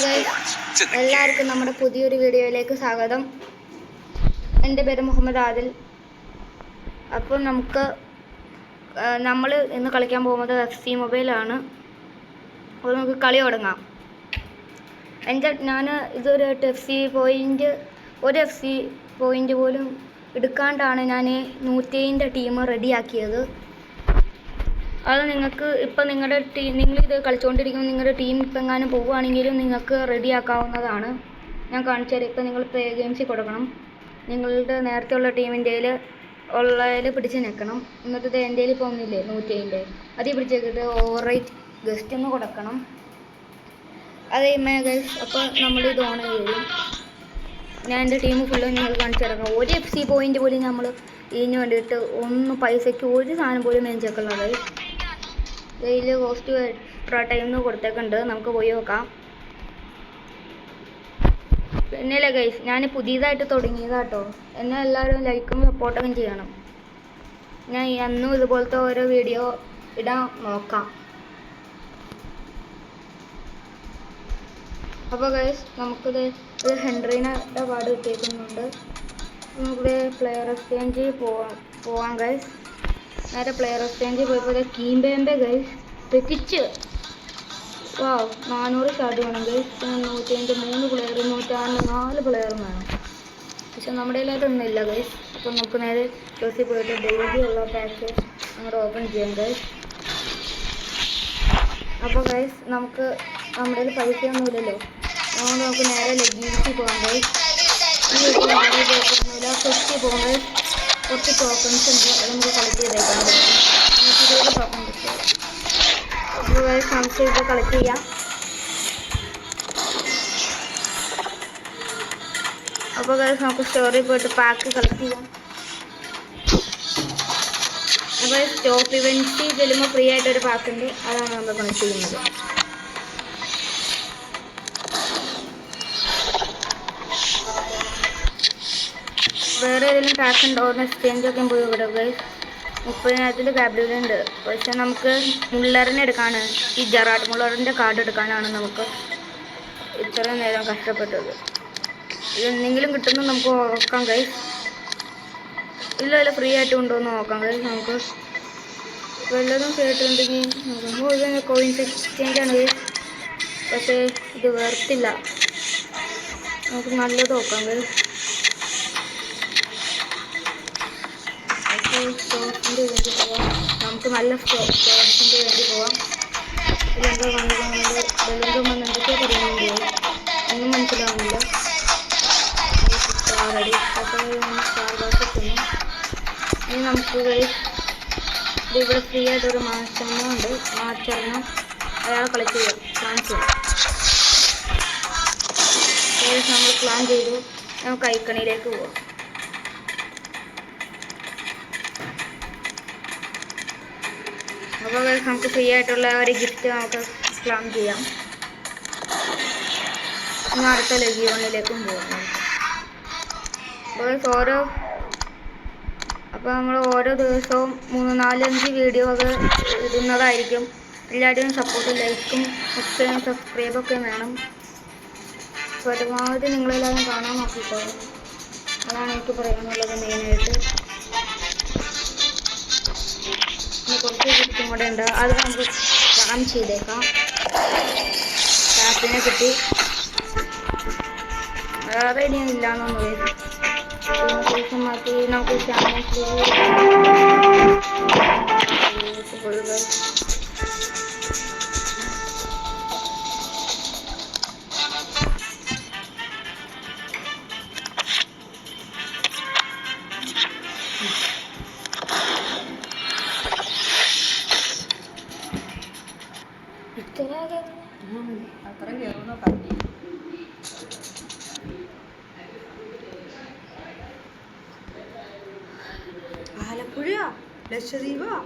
Hi guys, എല്ലാവർക്കും നമ്മുടെ പുതിയൊരു വീഡിയോയിലേക്ക് സ്വാഗതം. എൻ്റെ പേര് മുഹമ്മദ് ആദിൽ. അപ്പോൾ നമ്മൾ ഇന്ന് കളിക്കാൻ പോകുന്നത് FC മൊബൈലാണ്. അപ്പോൾ നമുക്ക് കളി തുടങ്ങാം. ഞാൻ ഇതൊരു FC പോയിൻ്റ് പോലും എടുക്കാണ്ടാണ് ഞാൻ 107 ടീം റെഡിയാക്കിയത്. അത് നിങ്ങൾക്ക് ഇപ്പം നിങ്ങളിത് കളിച്ചുകൊണ്ടിരിക്കുമ്പോൾ നിങ്ങളുടെ ടീം ഇപ്പം എങ്ങാനും പോവുകയാണെങ്കിലും നിങ്ങൾക്ക് റെഡിയാക്കാവുന്നതാണ്. ഞാൻ കാണിച്ചു തരാം. ഇപ്പം നിങ്ങൾ പ്ലേ ഗെയിംസിൽ കൊടുക്കണം. നിങ്ങളുടെ നേരത്തെ ഉള്ള ടീമിൻ്റെ ഉള്ളതിൽ പിടിച്ച് നിൽക്കണം. എന്നിട്ട് എൻ്റെ ഇപ്പോൾ ഒന്നില്ലേ 107 അതിൽ പിടിച്ചേക്കിട്ട് ഓവർ റൈറ്റ് ഗസ്റ്റ് ഒന്ന് കൊടുക്കണം. അതേ ഗൈസ്. അപ്പോൾ നമ്മളിത് ഓൺ ചെയ്യും. ഞാൻ എൻ്റെ ടീം ഫുള്ള് നിങ്ങൾ കാണിച്ചു തരാം. ഒരു FC പോയിൻ്റ് പോലും നമ്മൾ ഇതിന് വേണ്ടിയിട്ട് പൈസയ്ക്ക് ഒരു സാധനം പോലും മേടിച്ചേക്കുള്ളത്. ഇതിൽ കോസ്റ്റ് എത്ര ടൈം കൊടുത്തേക്കുണ്ട്, നമുക്ക് പോയി നോക്കാം. പിന്നെയല്ലേ ഗൈസ്, ഞാൻ പുതിയതായിട്ട് തുടങ്ങിയതാട്ടോ. എന്നെ എല്ലാവരും ലൈക്കും സപ്പോർട്ടൊക്കെ ചെയ്യണം. ഞാൻ എന്നും ഇതുപോലത്തെ ഓരോ വീഡിയോ ഇടാൻ നോക്കാം. അപ്പോൾ ഗൈസ്, നമുക്കിത് ഹെൻറിയുടെ കാർഡ് കിട്ടിയേക്കുന്നുണ്ട്. നമുക്കിത് പ്ലെയർ എക്സ്ചേഞ്ച് പോവാം ഗൈസ്. നേരെ പ്ലെയർ എക്സ്ചേഞ്ച് പോയപ്പോൾ കീംബേമ്പെ ഗൈസ് തെറ്റിച്ച് 400 ഷാർട്ട് വേണം ഗൈസ്. 105 3 പ്ലെയർ, 104 പ്ലെയറും വേണം. പക്ഷെ നമ്മുടെ കയ്യിലതൊന്നുമില്ല ഗൈസ്. അപ്പോൾ നമുക്ക് നേരെ ചോദിച്ച് പോയിട്ട് ഡെയിലി ഉള്ള പാക്ക് അങ്ങോട്ട് ഓപ്പൺ ചെയ്യാം ഗൈസ്. അപ്പോൾ ഗൈസ്, നമുക്ക് നമ്മുടെ കയ്യിൽ പൈസയൊന്നുമില്ലല്ലോ. അതുകൊണ്ട് നമുക്ക് നേരെ ലെഗീൻസിൽ പോകാം ഗൈസ്. ഈ ഒന്നുമില്ല, 50 പോകാം ഗൈസ്. കുറച്ച് ടോക്കൺസ് ഉണ്ട്, അത് നമുക്ക് കളക്ട് ചെയ്തേക്കാം. 120 ടോക്കൺസ്. അപ്പോൾ ഗൈസ്, നമുക്ക് ഇത് കളക്ട് ചെയ്യാം. അപ്പോൾ ഗൈസ്, നമുക്ക് സ്റ്റോറിൽ പോയിട്ട് പാക്ക് കളക്ട് ചെയ്യാം. അപ്പോൾ സ്റ്റോപ്പ് ഇവൻറ്റ്സിൽ ചെല്ലുമ്പോൾ ഫ്രീ ആയിട്ടൊരു പാക്ക് ഉണ്ട്, അതാണ് നമ്മൾ കളക്ട് ചെയ്യുന്നത്. വേറെ ഏതെങ്കിലും പാക്ക് ഉണ്ടോ എന്ന് എക്സ്ചേഞ്ചൊക്കെ പോയി ഇവിടെ ഗൈസ്. 30,000 ക്യാപിറ്റലുണ്ട്. പക്ഷെ നമുക്ക് മുള്ളറിനെ എടുക്കാണ്, ഈ ജെറാർഡ് മുള്ളറിൻ്റെ കാർഡ് എടുക്കാനാണ് നമുക്ക് ഇത്രയും നേരം കഷ്ടപ്പെട്ടത്. ഇതെന്തെങ്കിലും കിട്ടുന്നു നമുക്ക് നോക്കാം ഗൈസ്. ഇല്ല ഫ്രീ ആയിട്ട് ഉണ്ടോയെന്ന് നോക്കാം ഗൈസ്. നമുക്ക് വല്ലതും ഫ്രീ ആയിട്ടുണ്ടെങ്കിൽ നോക്കാം. ഇത് കോയിൻസ് എക്സ്ചേഞ്ചാണ് ഗൈസ്. പക്ഷേ ഇത് വെർത്തില്ല. നമുക്ക് നല്ലത് നോക്കാം ഗൈസ്. സ്റ്റോക്സിൻ്റെ വേണ്ടി പോവാം. നമുക്ക് നല്ല സ്റ്റോക്സിൻ്റെ വേണ്ടി പോവാം. ഇതിലെന്തോ വന്നിട്ടുണ്ട്, ബലൂണ്ടോ വന്ന് എന്തൊക്കെയോ പറയുന്നുണ്ട്, ഒന്നും മനസ്സിലാവുന്നില്ല. റെഡി സ്റ്റാർ ബാസിക്കുന്നു. ഇനി നമുക്ക് ഇവിടെ ഫ്രീ ആയിട്ടൊരു മാസ്റ്ററിനുണ്ട്. മാസ്റ്ററിന് അയാളെ കളക്ട് ചെയ്യാം, പ്ലാൻ ചെയ്യാം. നമ്മൾ പ്ലാൻ ചെയ്തു. നമുക്ക് ഐക്കണിലേക്ക് പോവാം. അപ്പോൾ നമുക്ക് ഫ്രീ ആയിട്ടുള്ള ഒരു ഗിഫ്റ്റ് നമുക്ക് ക്ലെയിം ചെയ്യാം. ഇനി അടുത്ത ലെഗിയോണിലേക്കും പോകാം. അപ്പോൾ നമ്മൾ ഓരോ ദിവസവും 3-4-5 വീഡിയോ ഒക്കെ ഇടുന്നതായിരിക്കും. എല്ലാവരുടെയും സപ്പോർട്ടും ലൈക്കും ഒക്കെ സബ്സ്ക്രൈബൊക്കെ വേണം. പരമാവധി നിങ്ങളെല്ലാവരും കാണാൻ നോക്കിക്കോളും. അതാണ് എനിക്ക് പറയാനുള്ളത് മെയിനായിട്ട്. കുറച്ച് ഗിഫ്റ്റും കൂടെ ഉണ്ട്, അത് നമുക്ക് പ്ലാൻ ചെയ്തേക്കാം. ടാപ്പിനെ കിട്ടി, വേറെ ഇനിയും ഇല്ലാന്നൊന്നും വരും. മാറ്റി നമുക്ക് അത്ര കയറുന്ന പറഞ്ഞു. ആലപ്പുഴ, ലക്ഷദ്വീപ്.